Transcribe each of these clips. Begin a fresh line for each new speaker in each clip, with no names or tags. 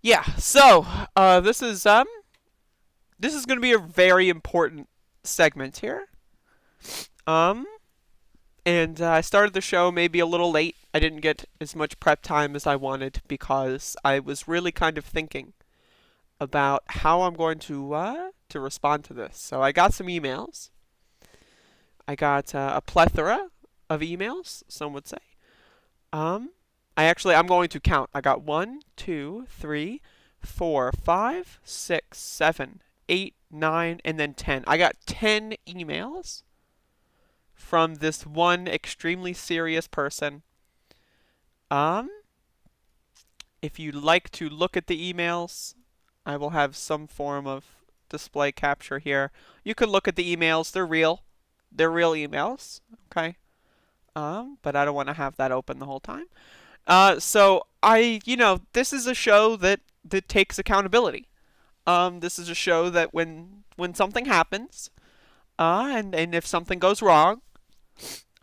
Yeah, this is going to be a very important segment here. Um, I started the show maybe a little late. I didn't get as much prep time as I wanted because I was really kind of thinking about how I'm going to respond to this. So I got some emails. I got a plethora of emails, some would say. Um, I'm going to count. I got one, two, three, four, five, six, seven, eight, nine, and then 10. I got 10 emails from this one extremely serious person. Um, if you'd like to look at the emails, I will have some form of display capture here. You can look at the emails. They're real. They're real emails. Okay. But I don't want to have that open the whole time. This is a show that takes accountability. This is a show that when something happens, and if something goes wrong,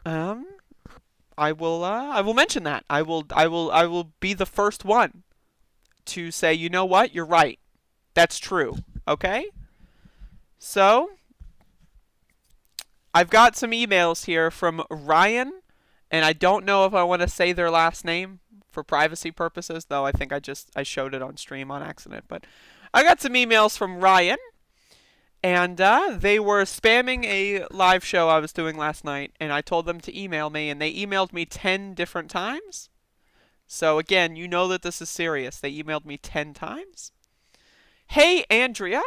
um, I will mention that. I will be the first one to say, you know what, you're right. That's true. Okay. So I've got some emails here from Ryan, and I don't know if I want to say their last name for privacy purposes, though I showed it on stream on accident. But I got some emails from Ryan, and they were spamming a live show I was doing last night, and I told them to email me, and they emailed me 10 different times. So again, you know that this is serious. They emailed me 10 times. Hey, Andrea,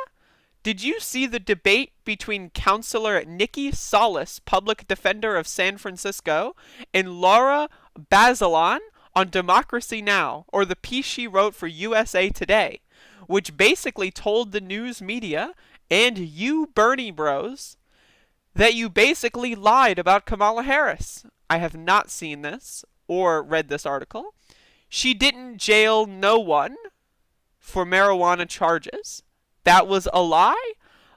did you see the debate between Counselor Nikki Solis, public defender of San Francisco, and Laura Bazelon on Democracy Now!, or the piece she wrote for USA Today, which basically told the news media and you Bernie bros that you basically lied about Kamala Harris? I have not seen this or read this article. She didn't jail no one for marijuana charges. That was a lie.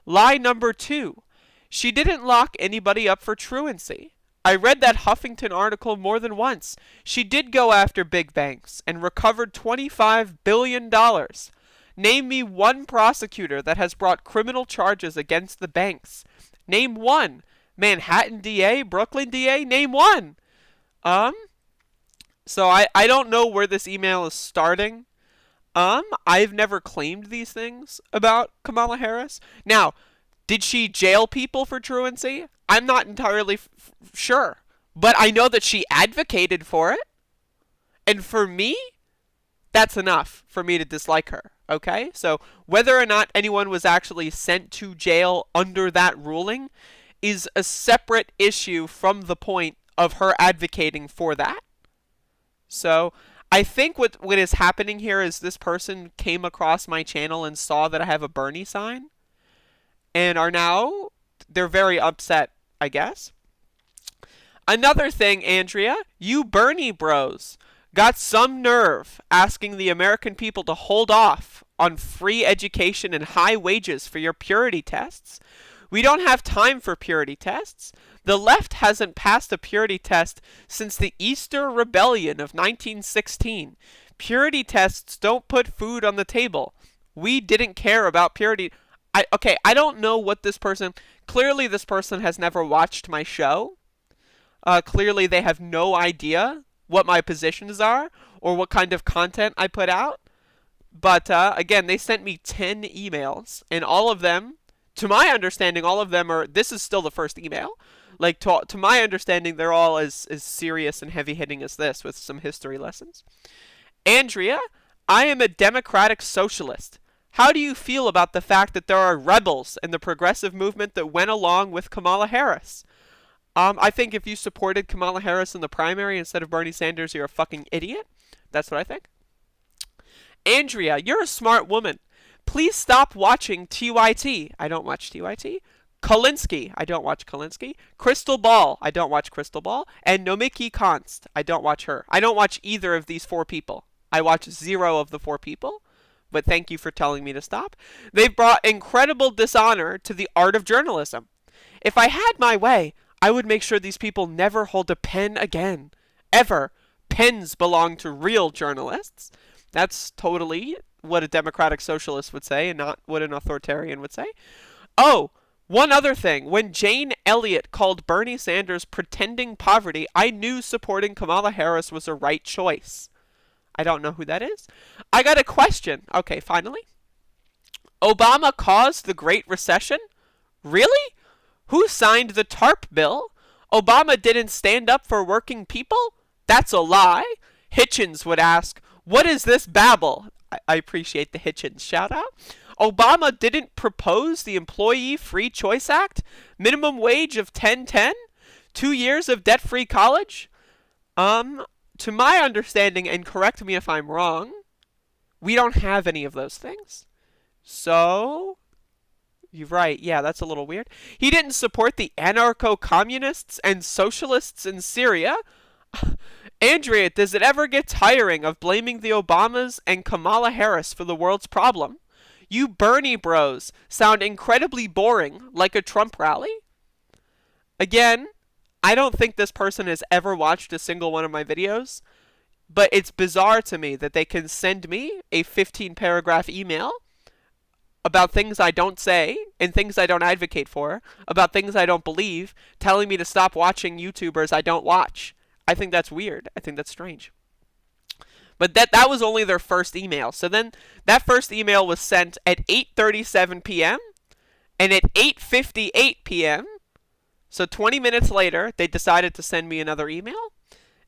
Lie number two. She didn't lock anybody up for truancy. I read that Huffington article more than once. She did go after big banks and recovered $25 billion. Name me one prosecutor that has brought criminal charges against the banks. Name one. Manhattan DA, Brooklyn DA, name one. Um, I don't know where this email is starting. I've never claimed these things about Kamala Harris. Now, did she jail people for truancy? I'm not entirely sure. But I know that she advocated for it. And for me, that's enough for me to dislike her. Okay? So, whether or not anyone was actually sent to jail under that ruling is a separate issue from the point of her advocating for that. So, I think what is happening here is this person came across my channel and saw that I have a Bernie sign and they're very upset, I guess. Another thing, Andrea, you Bernie bros got some nerve asking the American people to hold off on free education and high wages for your purity tests. We don't have time for purity tests. The left hasn't passed a purity test since the Easter Rebellion of 1916. Purity tests don't put food on the table. We didn't care about purity. I don't know what this person. Clearly, this person has never watched my show. Clearly, they have no idea what my positions are or what kind of content I put out. But again, they sent me 10 emails, and all of them, to my understanding, all of them are. This is still the first email. Like, to my understanding, they're all as serious and heavy hitting as this, with some history lessons. Andrea, I am a democratic socialist. How do you feel about the fact that there are rebels in the progressive movement that went along with Kamala Harris? I think if you supported Kamala Harris in the primary instead of Bernie Sanders, you're a fucking idiot. That's what I think. Andrea, you're a smart woman. Please stop watching TYT. I don't watch TYT. Kolinsky. I don't watch Kolinsky. Crystal Ball. I don't watch Crystal Ball. And Nomiki Konst. I don't watch her. I don't watch either of these four people. I watch zero of the four people. But thank you for telling me to stop. They've brought incredible dishonor to the art of journalism. If I had my way, I would make sure these people never hold a pen again. Ever. Pens belong to real journalists. That's totally what a democratic socialist would say and not what an authoritarian would say. Oh, one other thing. When Jane Elliott called Bernie Sanders pretending poverty, I knew supporting Kamala Harris was a right choice. I don't know who that is. I got a question. Okay, finally. Obama caused the Great Recession? Really? Who signed the TARP bill? Obama didn't stand up for working people? That's a lie. Hitchens would ask, what is this babble? I appreciate the Hitchens shout out. Obama didn't propose the Employee Free Choice Act? Minimum wage of 1010? 2 years of debt-free college? To my understanding, and correct me if I'm wrong, we don't have any of those things. So, you're right. Yeah, that's a little weird. He didn't support the anarcho-communists and socialists in Syria. Andrea, does it ever get tiring of blaming the Obamas and Kamala Harris for the world's problem? You Bernie bros sound incredibly boring, like a Trump rally. Again, I don't think this person has ever watched a single one of my videos, but it's bizarre to me that they can send me a 15-paragraph email about things I don't say and things I don't advocate for, about things I don't believe, telling me to stop watching YouTubers I don't watch. I think that's weird. I think that's strange. But that was only their first email. So then that first email was sent at 8:37 p.m. and at 8:58 p.m., so 20 minutes later, they decided to send me another email.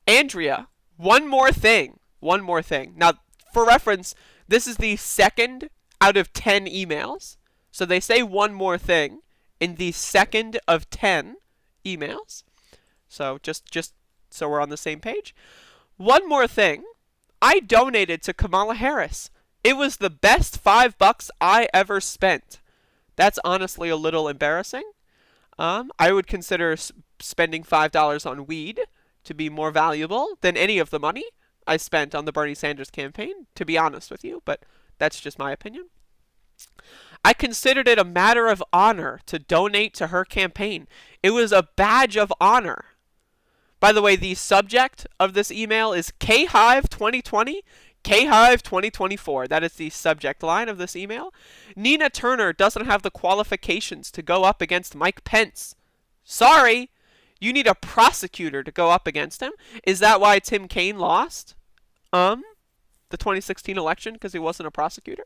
Andrea, one more thing. One more thing. Now, for reference, this is the second out of 10 emails. So they say one more thing in the second of 10 emails. So just so we're on the same page. One more thing. I donated to Kamala Harris. It was the best $5 I ever spent. That's honestly a little embarrassing. I would consider spending $5 on weed to be more valuable than any of the money I spent on the Bernie Sanders campaign, to be honest with you, but that's just my opinion. I considered it a matter of honor to donate to her campaign. It was a badge of honor. By the way, the subject of this email is KHive 2020, KHive 2024. That is the subject line of this email. Nina Turner doesn't have the qualifications to go up against Mike Pence. Sorry, you need a prosecutor to go up against him. Is that why Tim Kaine lost the 2016 election? Because he wasn't a prosecutor?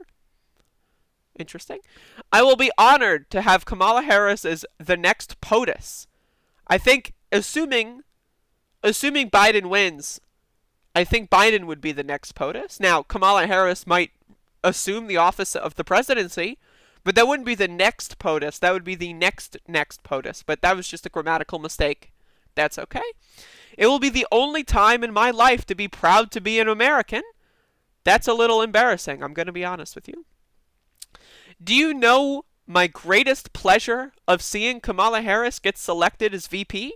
Interesting. I will be honored to have Kamala Harris as the next POTUS. I think, assuming Biden wins, I think Biden would be the next POTUS. Now, Kamala Harris might assume the office of the presidency, but that wouldn't be the next POTUS. That would be the next POTUS. But that was just a grammatical mistake. That's okay. It will be the only time in my life to be proud to be an American. That's a little embarrassing. I'm going to be honest with you. Do you know my greatest pleasure of seeing Kamala Harris get selected as VP?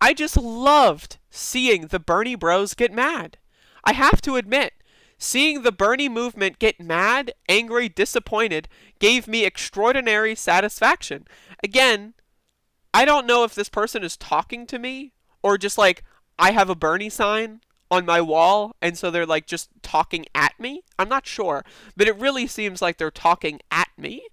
I just loved seeing the Bernie bros get mad. I have to admit, seeing the Bernie movement get mad, angry, disappointed gave me extraordinary satisfaction. Again, I don't know if this person is talking to me or just like I have a Bernie sign on my wall and so they're like just talking at me. I'm not sure, but it really seems like they're talking at me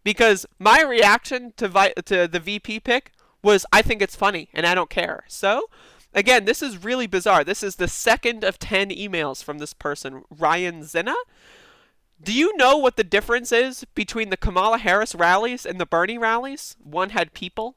because my reaction to the VP pick was I think it's funny and I don't care. So again, this is really bizarre. This is the second of 10 emails from this person, Ryan Zinna. Do you know what the difference is between the Kamala Harris rallies and the Bernie rallies? One had people,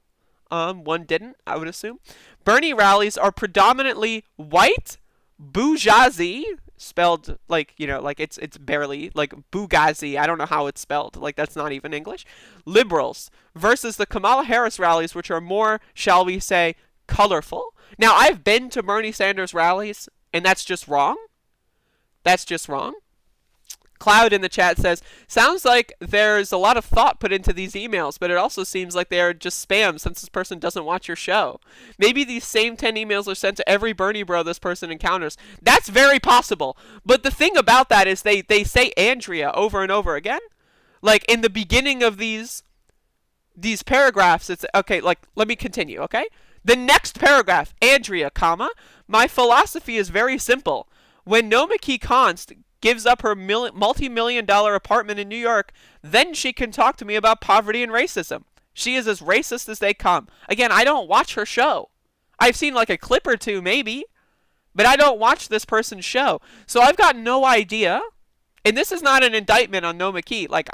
one didn't, I would assume. Bernie rallies are predominantly white, bourgeoisie, spelled like, like it's barely, like Bughazi, I don't know how it's spelled, like that's not even English, liberals, versus the Kamala Harris rallies, which are more, shall we say, colorful. Now, I've been to Bernie Sanders rallies, and that's just wrong. That's just wrong. Cloud in the chat says, sounds like there's a lot of thought put into these emails, but it also seems like they're just spam since this person doesn't watch your show. Maybe these same 10 emails are sent to every Bernie bro this person encounters. That's very possible. But the thing about that is they say Andrea over and over again. Like in the beginning of these paragraphs, it's, okay, like, let me continue, okay? The next paragraph, Andrea, comma, my philosophy is very simple. When Nomiki gives up her multi-million-dollar apartment in New York, then she can talk to me about poverty and racism. She is as racist as they come. Again, I don't watch her show. I've seen like a clip or two maybe, but I don't watch this person's show. So I've got no idea. And this is not an indictment on Noma Key. Like,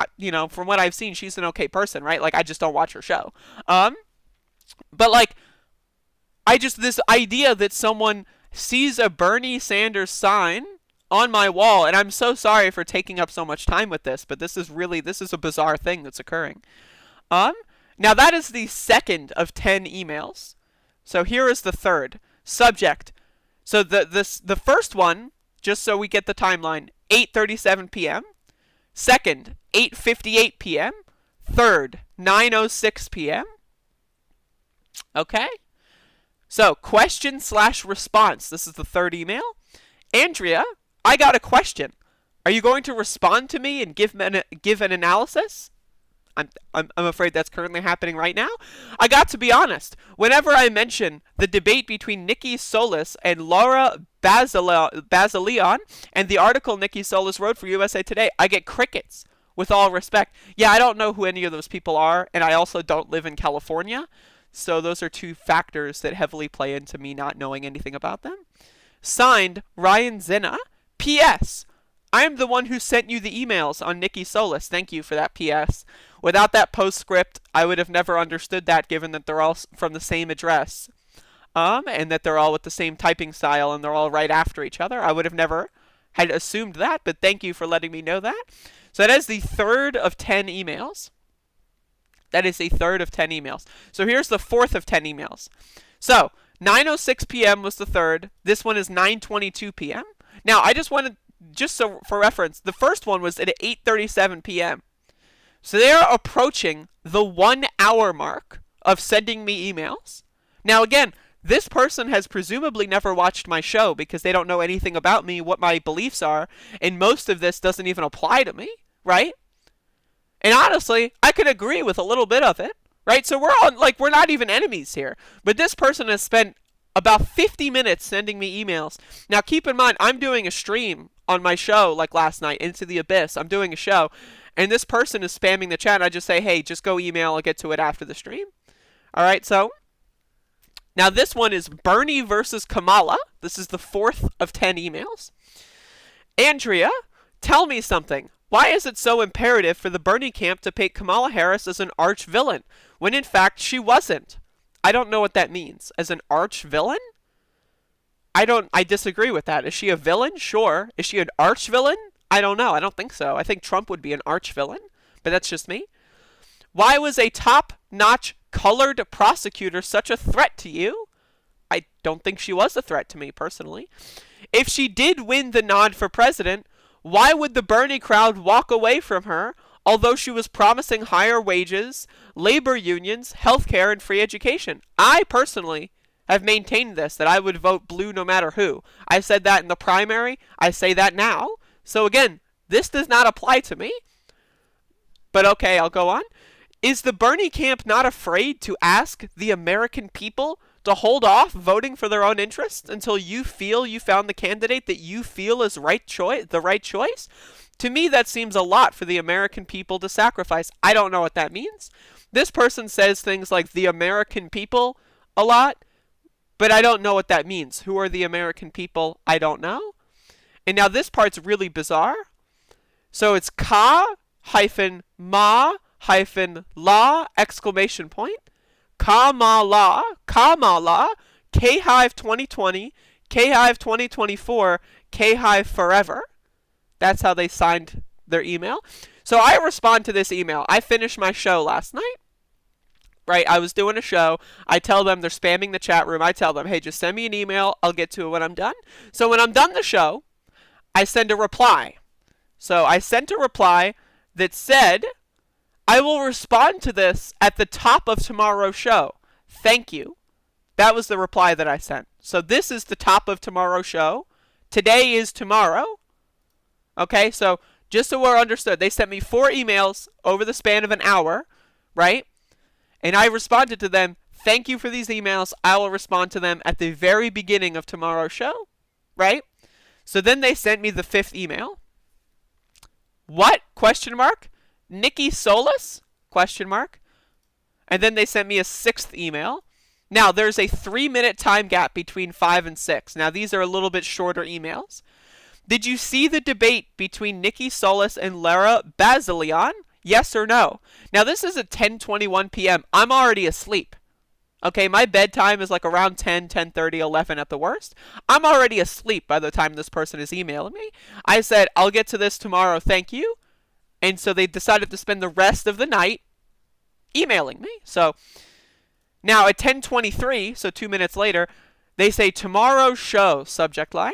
from what I've seen, she's an okay person, right? Like, I just don't watch her show. But like, this idea that someone sees a Bernie Sanders sign on my wall, and I'm so sorry for taking up so much time with this, but this is a bizarre thing that's occurring. Now that is the second of 10 emails. So here is the third. Subject. So the first one, just so we get the timeline, 8:37 p.m. Second, 8:58 p.m. Third, 9:06 p.m. Okay? So, question/response. This is the third email. Andrea, I got a question. Are you going to respond to me and give an analysis? I'm afraid that's currently happening right now. I got to be honest. Whenever I mention the debate between Nikki Solis and Laura Basilian and the article Nikki Solis wrote for USA Today, I get crickets, with all respect. Yeah, I don't know who any of those people are, and I also don't live in California. So those are two factors that heavily play into me not knowing anything about them. Signed, Ryan Zinna. P.S. I am the one who sent you the emails on Nikki Solis. Thank you for that P.S. Without that postscript, I would have never understood that, given that they're all from the same address. And that they're all with the same typing style and they're all right after each other. I would have never had assumed that, but thank you for letting me know that. So that is the third of 10 emails. That is a third of 10 emails. So here's the fourth of 10 emails. So 9:06 p.m. was the third. This one is 9:22 p.m. Now, I just wanted, just so for reference, the first one was at 8:37 p.m. So they are approaching the 1 hour mark of sending me emails. Now, again, this person has presumably never watched my show because they don't know anything about me, what my beliefs are, and most of this doesn't even apply to me, right? And honestly, I could agree with a little bit of it, right? So we're not even enemies here. But this person has spent about 50 minutes sending me emails. Now, keep in mind, I'm doing a stream on my show, like last night, Into the Abyss. I'm doing a show, and this person is spamming the chat. I just say, hey, just go email. I'll get to it after the stream. All right, so now this one is Bernie versus Kamala. This is the fourth of 10 emails. Andrea, tell me something. Why is it so imperative for the Bernie camp to paint Kamala Harris as an arch villain, when in fact she wasn't? I don't know what that means. As an arch villain? I disagree with that. Is she a villain? Sure. Is she an arch villain? I don't know. I don't think so. I think Trump would be an arch villain, but that's just me. Why was a top-notch colored prosecutor such a threat to you? I don't think she was a threat to me, personally. If she did win the nod for president, why would the Bernie crowd walk away from her, although she was promising higher wages, labor unions, healthcare, and free education? I personally have maintained this, that I would vote blue no matter who. I said that in the primary. I say that now. So again, this does not apply to me. But okay, I'll go on. Is the Bernie camp not afraid to ask the American people to hold off voting for their own interests until you feel you found the candidate that you feel is the right choice? To me, that seems a lot for the American people to sacrifice. I don't know what that means. This person says things like the American people a lot, but I don't know what that means. Who are the American people? I don't know. And now this part's really bizarre. So it's Kamala, exclamation point. Kamala, KHive 2020, KHive 2024, KHive forever. That's how they signed their email. So I respond to this email. I finished my show last night. Right, I was doing a show. I tell them they're spamming the chat room. I tell them, hey, just send me an email. I'll get to it when I'm done. So when I'm done the show, I send a reply. So I sent a reply that said, I will respond to this at the top of tomorrow's show. Thank you. That was the reply that I sent. So this is the top of tomorrow's show. Today is tomorrow. Okay, so just so we're understood, they sent me 4 emails over the span of an hour, right? And I responded to them, thank you for these emails. I will respond to them at the very beginning of tomorrow's show, right? So then they sent me the 5th email. What? Question mark. Nikki Solis? Question mark. And then they sent me a sixth email. Now, there's a 3-minute time gap between 5 and 6. Now, these are a little bit shorter emails. Did you see the debate between Nikki Solis and Lara Basilian? Yes or no? Now, this is at 10:21 p.m. I'm already asleep. Okay, my bedtime is like around 10, 10:30, 11 at the worst. I'm already asleep by the time this person is emailing me. I said, I'll get to this tomorrow, thank you. And so they decided to spend the rest of the night emailing me. So now at 10:23, so 2 minutes later, they say tomorrow's show, subject line.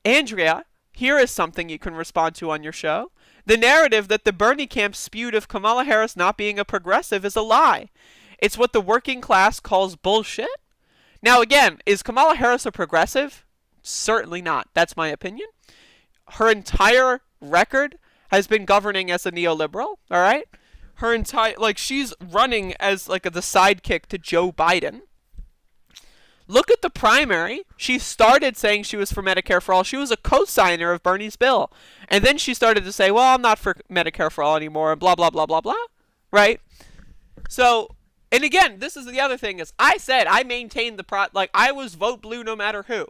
Andrea, here is something you can respond to on your show. The narrative that the Bernie camp spewed of Kamala Harris not being a progressive is a lie. It's what the working class calls bullshit. Now again, is Kamala Harris a progressive? Certainly not. That's my opinion. Her entire record has been governing as a neoliberal, all right? Her entire, like, she's running as like the sidekick to Joe Biden. Look at the primary. She started saying she was for Medicare for all. She was a co-signer of Bernie's bill. And then she started to say, well, I'm not for Medicare for all anymore, and blah, blah, blah, blah, blah, right? So, and again, this is the other thing, is I said I maintained like, I was vote blue no matter who,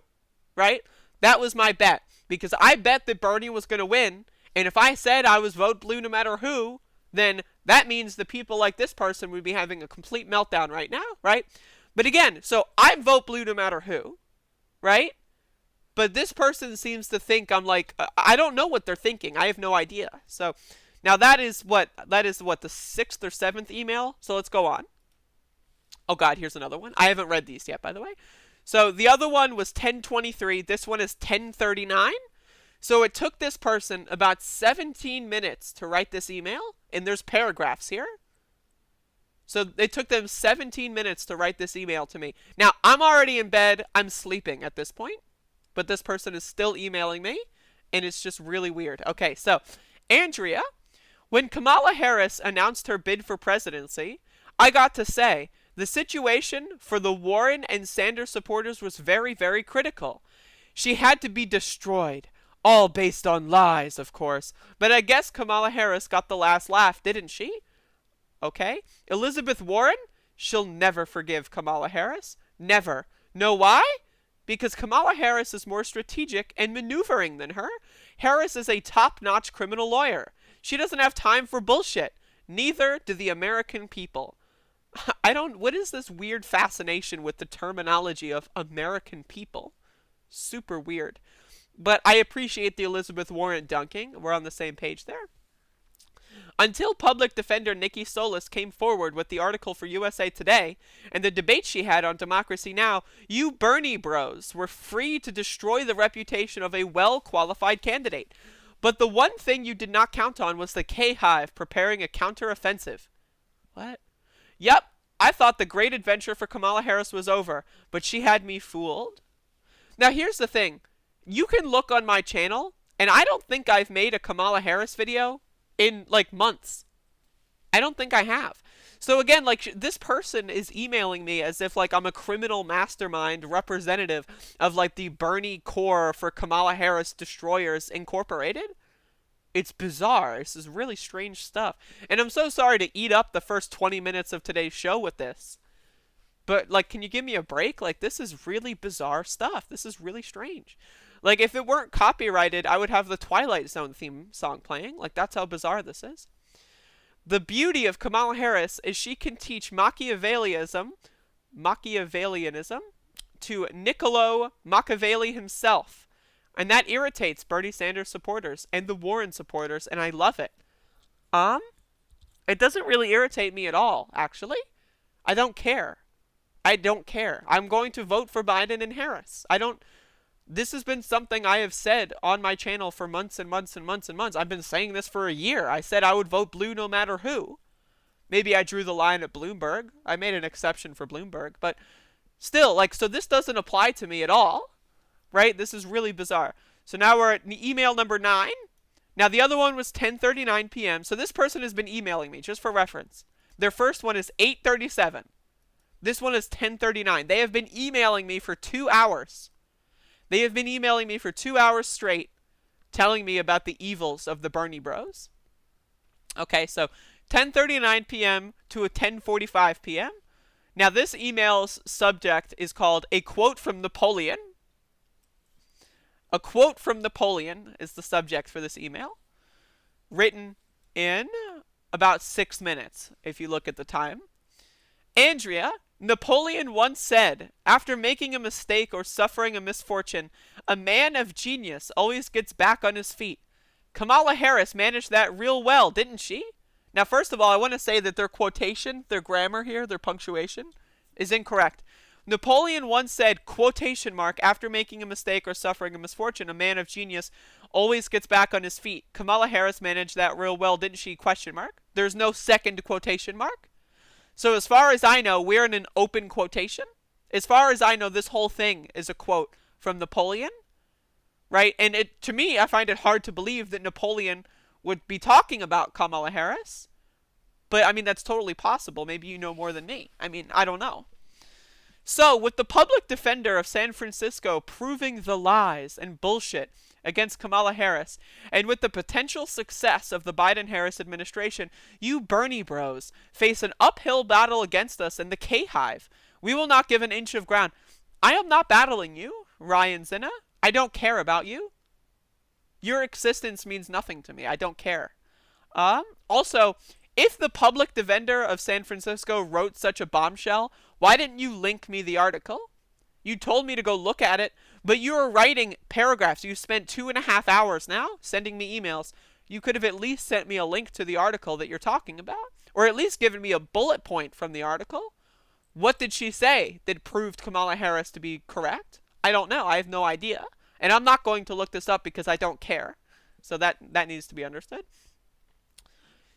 right? That was my bet, because I bet that Bernie was going to win, and if I said I was vote blue no matter who, then that means the people like this person would be having a complete meltdown right now, right? But again, so I vote blue no matter who, right? But this person seems to think I'm like, I don't know what they're thinking. I have no idea. So now that is what the 6th or 7th email. So let's go on. Oh God, here's another one. I haven't read these yet, by the way. So the other one was 10:23. This one is 10:39. So it took this person about 17 minutes to write this email, and there's paragraphs here. So it took them 17 minutes to write this email to me. Now, I'm already in bed. I'm sleeping at this point. But this person is still emailing me, and it's just really weird. Okay, so, Andrea, when Kamala Harris announced her bid for presidency, I got to say, the situation for the Warren and Sanders supporters was very, very critical. She had to be destroyed. All based on lies, of course. But I guess Kamala Harris got the last laugh, didn't she? Okay? Elizabeth Warren? She'll never forgive Kamala Harris. Never. Know why? Because Kamala Harris is more strategic and maneuvering than her. Harris is a top-notch criminal lawyer. She doesn't have time for bullshit. Neither do the American people. What is this weird fascination with the terminology of American people? Super weird. But I appreciate the Elizabeth Warren dunking. We're on the same page there. Until public defender Nikki Solis came forward with the article for USA Today and the debate she had on Democracy Now!, you Bernie bros were free to destroy the reputation of a well-qualified candidate. But the one thing you did not count on was the KHive preparing a counteroffensive. What? Yep, I thought the great adventure for Kamala Harris was over, but she had me fooled. Now here's the thing. You can look on my channel, and I don't think I've made a Kamala Harris video in like months. I don't think I have. So again, like, this person is emailing me as if like I'm a criminal mastermind representative of like the Bernie core for Kamala Harris Destroyers Incorporated. It's bizarre. This is really strange stuff. And I'm so sorry to eat up the first 20 minutes of today's show with this. But like, can you give me a break? Like, this is really bizarre stuff. This is really strange. Like, if it weren't copyrighted, I would have the Twilight Zone theme song playing. Like, that's how bizarre this is. The beauty of Kamala Harris is she can teach Machiavellianism to Niccolo Machiavelli himself. And that irritates Bernie Sanders supporters and the Warren supporters, and I love it. It doesn't really irritate me at all, actually. I don't care. I'm going to vote for Biden and Harris. This has been something I have said on my channel for months and months and months and months. I've been saying this for a year. I said I would vote blue no matter who. Maybe I drew the line at Bloomberg. I made an exception for Bloomberg. But still, like, so this doesn't apply to me at all. Right? This is really bizarre. So now we're at email number 9. Now the other one was 10:39 p.m. So this person has been emailing me, just for reference. Their first one is 8:37. This one is 10:39. They have been emailing me for 2 hours. They have been emailing me for 2 hours straight, telling me about the evils of the Bernie bros. Okay, so 10:39 p.m. to a 10:45 p.m. Now, this email's subject is called A Quote from Napoleon. A quote from Napoleon is the subject for this email, written in about 6 minutes, if you look at the time. Andrea, Napoleon once said, after making a mistake or suffering a misfortune, a man of genius always gets back on his feet. Kamala Harris managed that real well, didn't she? Now, first of all, I want to say that their quotation, their grammar here, their punctuation, is incorrect. Napoleon once said, quotation mark, after making a mistake or suffering a misfortune, a man of genius always gets back on his feet. Kamala Harris managed that real well, didn't she? Question mark. There's no second quotation mark. So as far as I know, we're in an open quotation. As far as I know, this whole thing is a quote from Napoleon, right? And to me, I find it hard to believe that Napoleon would be talking about Kamala Harris. But, I mean, that's totally possible. Maybe you know more than me. I mean, I don't know. So, with the public defender of San Francisco proving the lies and bullshit against Kamala Harris, and with the potential success of the Biden-Harris administration, you Bernie bros face an uphill battle against us in the KHive. We will not give an inch of ground. I am not battling you, Ryan Zinna. I don't care about you. Your existence means nothing to me. I don't care. Also, if the public defender of San Francisco wrote such a bombshell, why didn't you link me the article? You told me to go look at it, but you were writing paragraphs. You spent 2.5 hours now sending me emails. You could have at least sent me a link to the article that you're talking about, or at least given me a bullet point from the article. What did she say that proved Kamala Harris to be correct? I don't know. I have no idea. And I'm not going to look this up because I don't care. So that needs to be understood.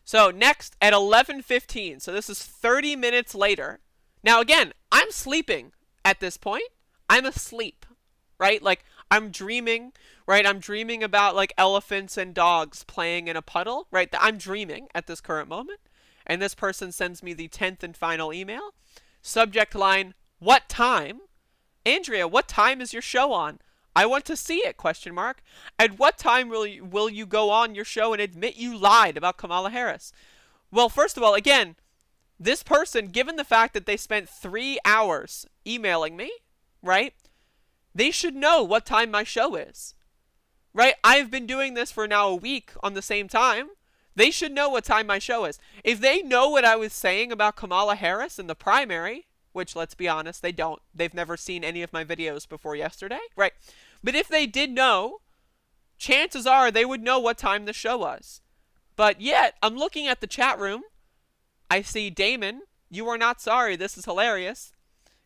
So next at 11:15, so this is 30 minutes later. Now again, I'm sleeping at this point. I'm asleep, right? Like I'm dreaming, right? I'm dreaming about like elephants and dogs playing in a puddle, right? I'm dreaming at this current moment. And this person sends me the 10th and final email. Subject line, what time? Andrea, what time is your show on? I want to see it, question mark. At what time will you go on your show and admit you lied about Kamala Harris? Well, first of all, again, this person, given the fact that they spent 3 hours emailing me, right? They should know what time my show is, right? I've been doing this for now a week on the same time. They should know what time my show is. If they know what I was saying about Kamala Harris in the primary, which, let's be honest, they don't. They've never seen any of my videos before yesterday, right? But if they did know, chances are they would know what time the show was. But yet, I'm looking at the chat room. I see Damon, you are not sorry, this is hilarious.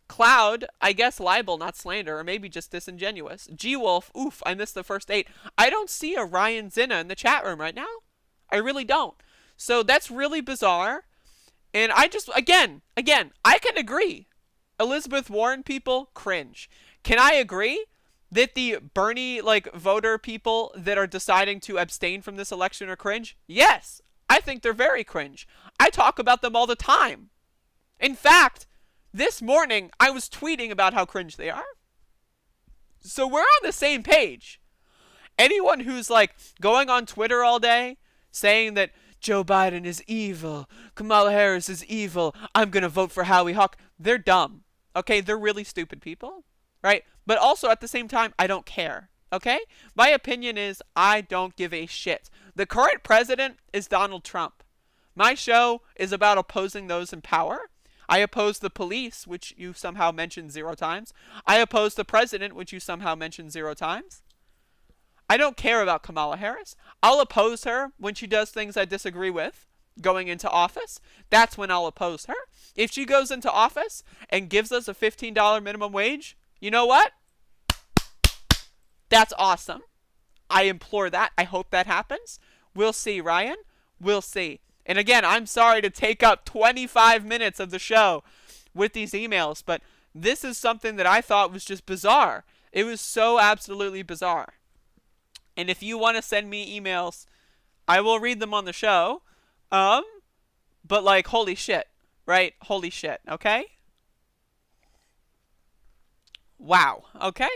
Cloud, I guess libel, not slander, or maybe just disingenuous. G-Wolf, oof, I missed the first 8. I don't see a Ryan Zinna in the chat room right now. I really don't. So that's really bizarre. And I just, again, I can agree. Elizabeth Warren people, cringe. Can I agree that the Bernie, voter people that are deciding to abstain from this election are cringe? Yes, I think they're very cringe. I talk about them all the time. In fact, this morning, I was tweeting about how cringe they are. So we're on the same page. Anyone who's, going on Twitter all day, saying that Joe Biden is evil, Kamala Harris is evil, I'm going to vote for Howie Hawk. They're dumb, okay? They're really stupid people, right? But also, at the same time, I don't care, okay? My opinion is I don't give a shit. The current president is Donald Trump. My show is about opposing those in power. I oppose the police, which you somehow mentioned 0 times. I oppose the president, which you somehow mentioned 0 times. I don't care about Kamala Harris. I'll oppose her when she does things I disagree with going into office. That's when I'll oppose her. If she goes into office and gives us a $15 minimum wage, you know what? That's awesome. I implore that. I hope that happens. We'll see, Ryan. We'll see. And again, I'm sorry to take up 25 minutes of the show with these emails, but this is something that I thought was just bizarre. It was so absolutely bizarre. And if you want to send me emails, I will read them on the show. But holy shit, right? Holy shit, okay? Wow, okay?